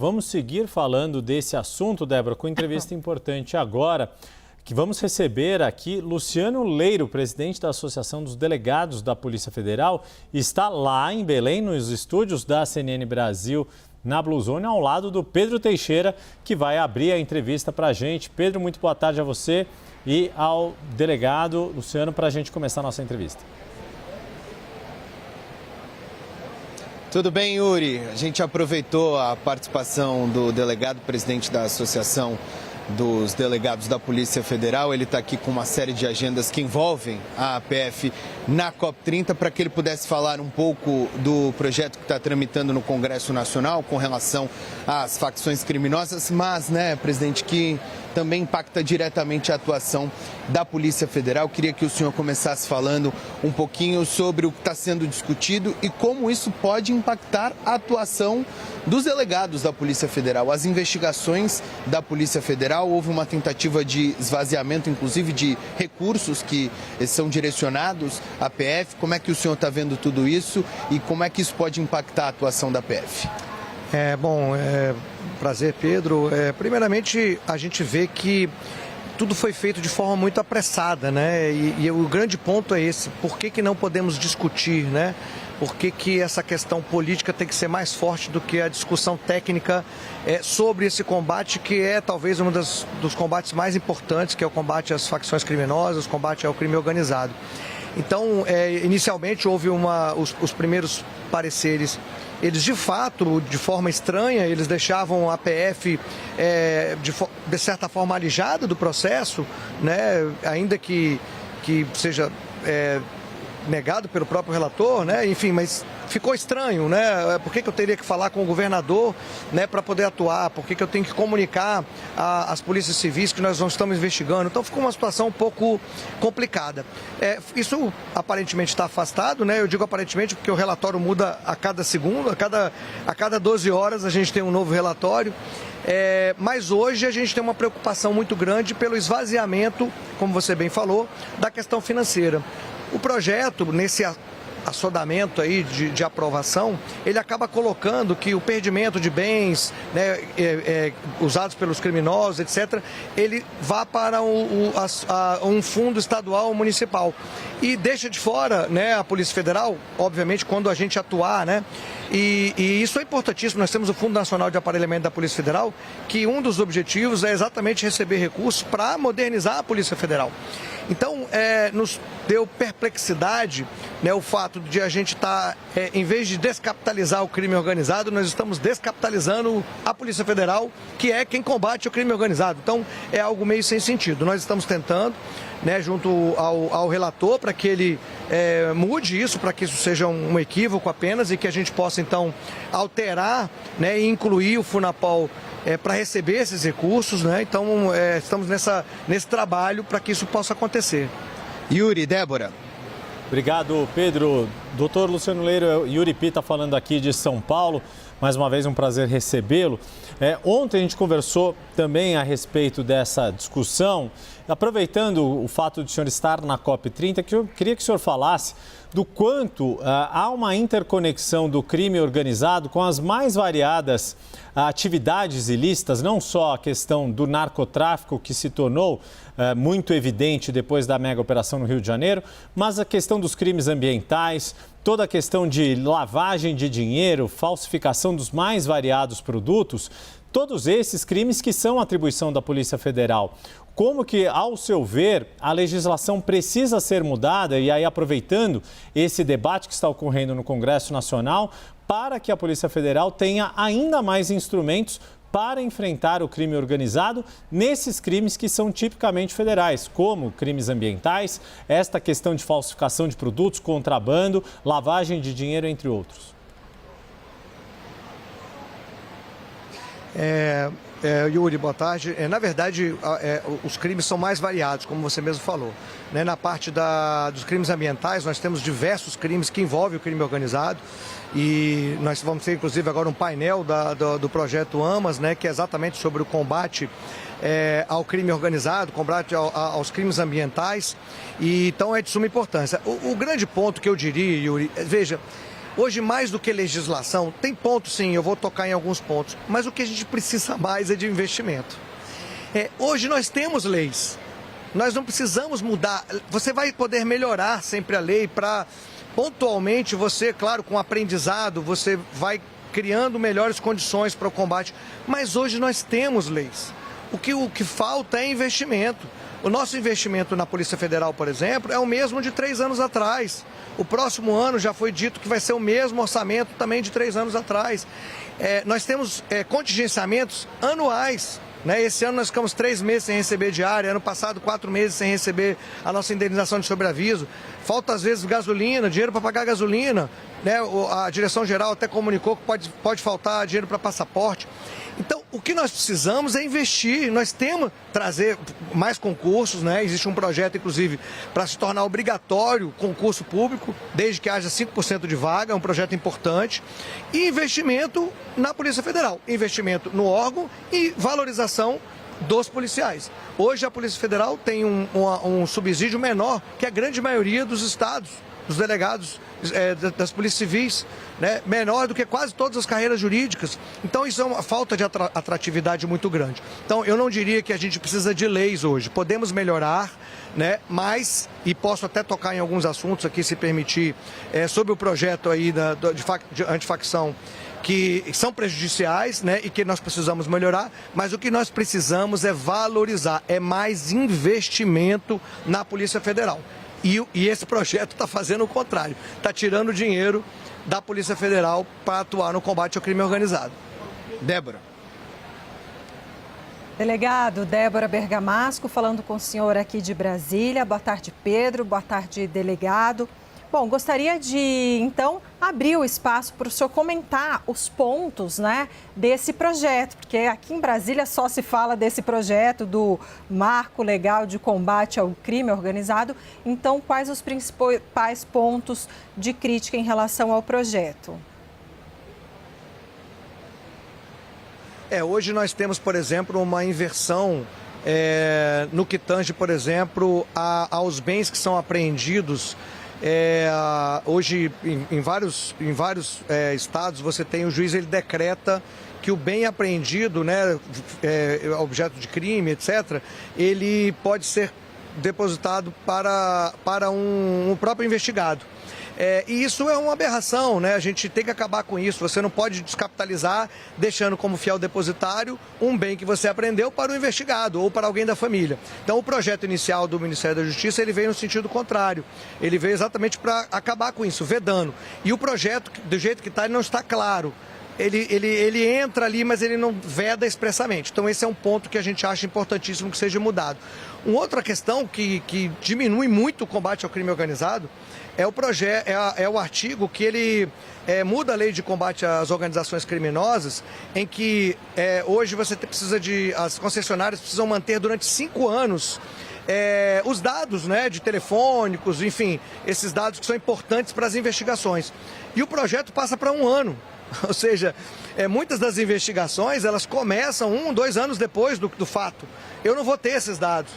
Vamos seguir falando desse assunto, Débora, com entrevista importante agora, que vamos receber aqui Luciano Leiro, presidente da Associação dos Delegados da Polícia Federal, está lá em Belém, nos estúdios da CNN Brasil, na Blue Zone, ao lado do Pedro Teixeira, que vai abrir a entrevista para a gente. Pedro, muito boa tarde a você e ao delegado Luciano, para a gente começar a nossa entrevista. Tudo bem, Yuri? A gente aproveitou a participação do delegado, presidente da Associação dos Delegados da Polícia Federal. Ele está aqui com uma série de agendas que envolvem a APF na COP30, para que ele pudesse falar um pouco do projeto que está tramitando no Congresso Nacional com relação às facções criminosas, mas, presidente, que também impacta diretamente a atuação da Polícia Federal. Queria que o senhor começasse falando um pouquinho sobre o que está sendo discutido e como isso pode impactar a atuação dos delegados da Polícia Federal, as investigações da Polícia Federal. Houve uma tentativa de esvaziamento, inclusive, de recursos que são direcionados à PF. Como é que o senhor está vendo tudo isso e como é que isso pode impactar a atuação da PF? Prazer, Pedro. Primeiramente, a gente vê que tudo foi feito de forma muito apressada, né? E o grande ponto é esse: por que não podemos discutir, né? Por que essa questão política tem que ser mais forte do que a discussão técnica sobre esse combate, que é talvez um dos combates mais importantes, que é o combate às facções criminosas, o combate ao crime organizado. Então, inicialmente houve os primeiros pareceres. Eles, de fato, de forma estranha, eles deixavam a PF, de certa forma, alijada do processo, né? Ainda que seja negado pelo próprio relator, né? Enfim, mas ficou estranho, né? Por que eu teria que falar com o governador, né, para poder atuar? Por que eu tenho que comunicar às polícias civis que nós não estamos investigando? Então ficou uma situação um pouco complicada. Isso aparentemente está afastado, né? Eu digo aparentemente porque o relatório muda a cada segundo, a cada 12 horas a gente tem um novo relatório. Mas hoje a gente tem uma preocupação muito grande pelo esvaziamento, como você bem falou, da questão financeira. O projeto, nesse assodamento aí de aprovação, ele acaba colocando que o perdimento de bens, né, usados pelos criminosos, etc., ele vá para um fundo estadual ou municipal. E deixa de fora, né, a Polícia Federal, obviamente, quando a gente atuar, né? E isso é importantíssimo. Nós temos o Fundo Nacional de Aparelhamento da Polícia Federal, que um dos objetivos é exatamente receber recursos para modernizar a Polícia Federal. Então, nos deu perplexidade, né, o fato de a gente estar, em vez de descapitalizar o crime organizado, nós estamos descapitalizando a Polícia Federal, que é quem combate o crime organizado. Então, é algo meio sem sentido. Nós estamos tentando, né, junto ao relator, para que ele mude isso, para que isso seja um equívoco apenas e que a gente possa, então, alterar, né, e incluir o Funapol para receber esses recursos, né? Então, estamos nesse trabalho para que isso possa acontecer. Yuri, Débora. Obrigado, Pedro. Doutor Luciano Leiro, Yuri Pita falando aqui de São Paulo. Mais uma vez, um prazer recebê-lo. Ontem a gente conversou também a respeito dessa discussão, aproveitando o fato de o senhor estar na COP30, que eu queria que o senhor falasse do quanto há uma interconexão do crime organizado com as mais variadas atividades ilícitas, não só a questão do narcotráfico, que se tornou muito evidente depois da mega operação no Rio de Janeiro, mas a questão dos crimes ambientais, toda a questão de lavagem de dinheiro, falsificação dos mais variados produtos, todos esses crimes que são atribuição da Polícia Federal. Como que, ao seu ver, a legislação precisa ser mudada, e aí aproveitando esse debate que está ocorrendo no Congresso Nacional, para que a Polícia Federal tenha ainda mais instrumentos para enfrentar o crime organizado nesses crimes que são tipicamente federais, como crimes ambientais, esta questão de falsificação de produtos, contrabando, lavagem de dinheiro, entre outros. Yuri, boa tarde. Na verdade, os crimes são mais variados, como você mesmo falou. Né? Na parte dos crimes ambientais, nós temos diversos crimes que envolvem o crime organizado. E nós vamos ter, inclusive, agora um painel do projeto AMAS, né, que é exatamente sobre o combate ao crime organizado, combate aos crimes ambientais. E, então, é de suma importância. O grande ponto que eu diria, Yuri, veja, Hoje, mais do que legislação, tem pontos sim, eu vou tocar em alguns pontos, mas o que a gente precisa mais é de investimento. Hoje nós temos leis, nós não precisamos mudar, você vai poder melhorar sempre a lei para pontualmente você, claro, com aprendizado, você vai criando melhores condições para o combate, mas hoje nós temos leis. O que falta é investimento. O nosso investimento na Polícia Federal, por exemplo, é o mesmo de 3 anos atrás. O próximo ano já foi dito que vai ser o mesmo orçamento também de 3 anos atrás. Nós temos contingenciamentos anuais. Esse ano nós ficamos 3 meses sem receber diária, ano passado 4 meses sem receber a nossa indenização de sobreaviso. Falta às vezes gasolina, dinheiro para pagar gasolina. A direção-geral até comunicou que pode faltar dinheiro para passaporte. Então, o que nós precisamos é investir. Nós temos trazer mais concursos, Existe um projeto, inclusive, para se tornar obrigatório concurso público, desde que haja 5% de vaga, é um projeto importante. E investimento na Polícia Federal, investimento no órgão e valorização dos policiais. Hoje a Polícia Federal tem um subsídio menor que a grande maioria dos estados, dos delegados das polícias civis, menor do que quase todas as carreiras jurídicas. Então isso é uma falta de atratividade muito grande. Então eu não diria que a gente precisa de leis hoje, podemos melhorar, mas, e posso até tocar em alguns assuntos aqui, se permitir, sobre o projeto aí de antifacção, que são prejudiciais, e que nós precisamos melhorar, mas o que nós precisamos é valorizar, é mais investimento na Polícia Federal. E esse projeto está fazendo o contrário, está tirando dinheiro da Polícia Federal para atuar no combate ao crime organizado. Débora. Delegado, Débora Bergamasco, falando com o senhor aqui de Brasília. Boa tarde, Pedro. Boa tarde, delegado. Bom, gostaria de, então, abrir o espaço para o senhor comentar os pontos, desse projeto, porque aqui em Brasília só se fala desse projeto do Marco Legal de Combate ao Crime Organizado. Então, quais os principais pontos de crítica em relação ao projeto? Hoje nós temos, por exemplo, uma inversão no que tange, por exemplo, aos bens que são apreendidos. Hoje, em vários estados, você tem o juiz, ele decreta que o bem apreendido, objeto de crime, etc., ele pode ser depositado para um próprio investigado. E isso é uma aberração, A gente tem que acabar com isso. Você não pode descapitalizar deixando como fiel depositário um bem que você apreendeu para o investigado ou para alguém da família. Então, o projeto inicial do Ministério da Justiça, ele veio no sentido contrário. Ele veio exatamente para acabar com isso, vedando. E o projeto, do jeito que está, ele não está claro. Ele entra ali, mas ele não veda expressamente. Então, esse é um ponto que a gente acha importantíssimo que seja mudado. Uma outra questão que diminui muito o combate ao crime organizado é o artigo que ele muda a lei de combate às organizações criminosas, em que hoje as concessionárias precisam manter durante 5 anos os dados de telefônicos, enfim, esses dados que são importantes para as investigações. E o projeto passa para 1 ano. Ou seja, muitas das investigações elas começam 1, 2 anos depois do fato. Eu não vou ter esses dados.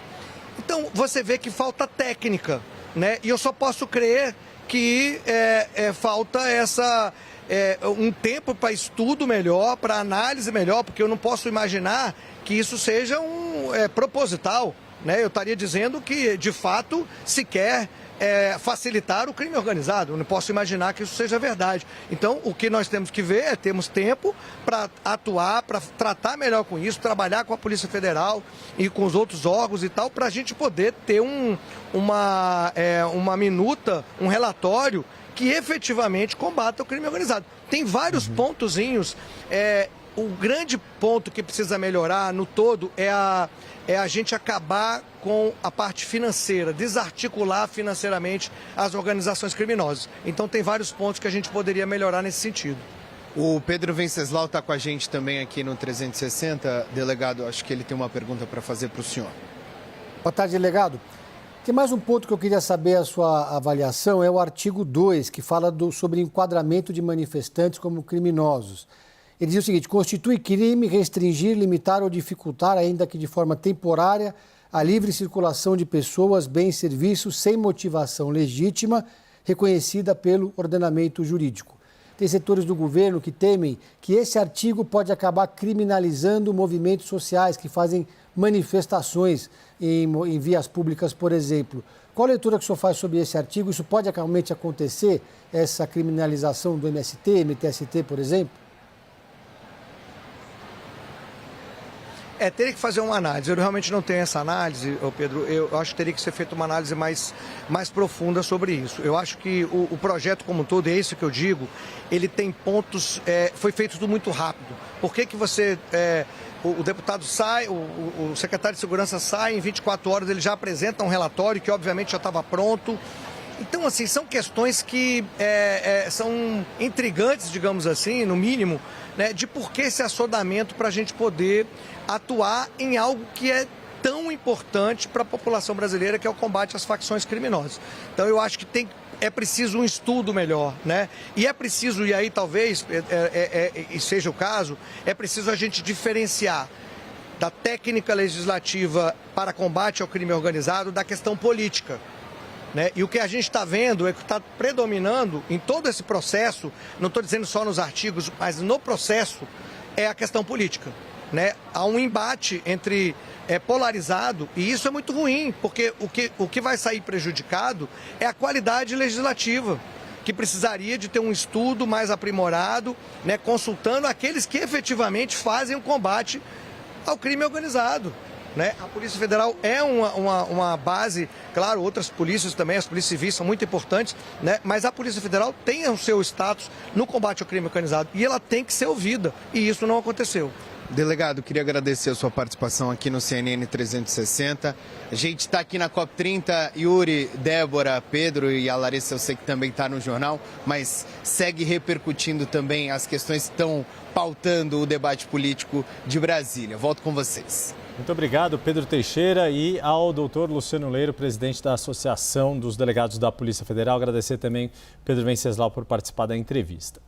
Então você vê que falta técnica. E eu só posso crer que falta um tempo para estudo melhor, para análise melhor, porque eu não posso imaginar que isso seja proposital. Eu estaria dizendo que, de fato, se quer facilitar o crime organizado. Eu não posso imaginar que isso seja verdade. Então, o que nós temos que ver temos tempo para atuar, para tratar melhor com isso, trabalhar com a Polícia Federal e com os outros órgãos e tal, para a gente poder ter uma minuta, um relatório que efetivamente combata o crime organizado. Tem vários pontozinhos. O grande ponto que precisa melhorar no todo é a gente acabar com a parte financeira, desarticular financeiramente as organizações criminosas. Então tem vários pontos que a gente poderia melhorar nesse sentido. O Pedro Venceslau está com a gente também aqui no 360. Delegado, acho que ele tem uma pergunta para fazer para o senhor. Boa tarde, delegado. Tem mais um ponto que eu queria saber a sua avaliação, é o artigo 2, que fala sobre enquadramento de manifestantes como criminosos. Ele diz o seguinte: constitui crime restringir, limitar ou dificultar, ainda que de forma temporária, a livre circulação de pessoas, bens e serviços sem motivação legítima reconhecida pelo ordenamento jurídico. tem setores do governo que temem que esse artigo pode acabar criminalizando movimentos sociais que fazem manifestações em vias públicas, por exemplo. Qual a leitura que o senhor faz sobre esse artigo? Isso pode realmente acontecer, essa criminalização do MST, MTST, por exemplo? Teria que fazer uma análise. Eu realmente não tenho essa análise, Pedro. Eu acho que teria que ser feita uma análise mais profunda sobre isso. Eu acho que o projeto como um todo, é isso que eu digo, ele tem pontos... foi feito tudo muito rápido. Por que você... o deputado sai, o secretário de Segurança sai, em 24 horas ele já apresenta um relatório que obviamente já estava pronto. Então, assim, são questões que são intrigantes, digamos assim, no mínimo, né, de por que esse assodamento para a gente poder atuar em algo que é tão importante para a população brasileira, que é o combate às facções criminosas. Então, eu acho que é preciso um estudo melhor, né? E é preciso, e aí talvez, e seja o caso, é preciso a gente diferenciar da técnica legislativa para combate ao crime organizado da questão política. Né? E o que a gente está vendo é que está predominando em todo esse processo, não estou dizendo só nos artigos, mas no processo, é a questão política. Né? Há um embate polarizado e isso é muito ruim, porque o que vai sair prejudicado é a qualidade legislativa, que precisaria de ter um estudo mais aprimorado, né, consultando aqueles que efetivamente fazem o combate ao crime organizado. Né? A Polícia Federal é uma base, claro, outras polícias também, as polícias civis são muito importantes, né? Mas a Polícia Federal tem o seu status no combate ao crime organizado e ela tem que ser ouvida, e isso não aconteceu. Delegado, queria agradecer a sua participação aqui no CNN 360. A gente está aqui na COP30, Yuri, Débora, Pedro e a Larissa, eu sei que também está no jornal, mas segue repercutindo também as questões que estão pautando o debate político de Brasília. Volto com vocês. Muito obrigado, Pedro Teixeira, e ao doutor Luciano Leiro, presidente da Associação dos Delegados da Polícia Federal. Agradecer também Pedro Venceslau por participar da entrevista.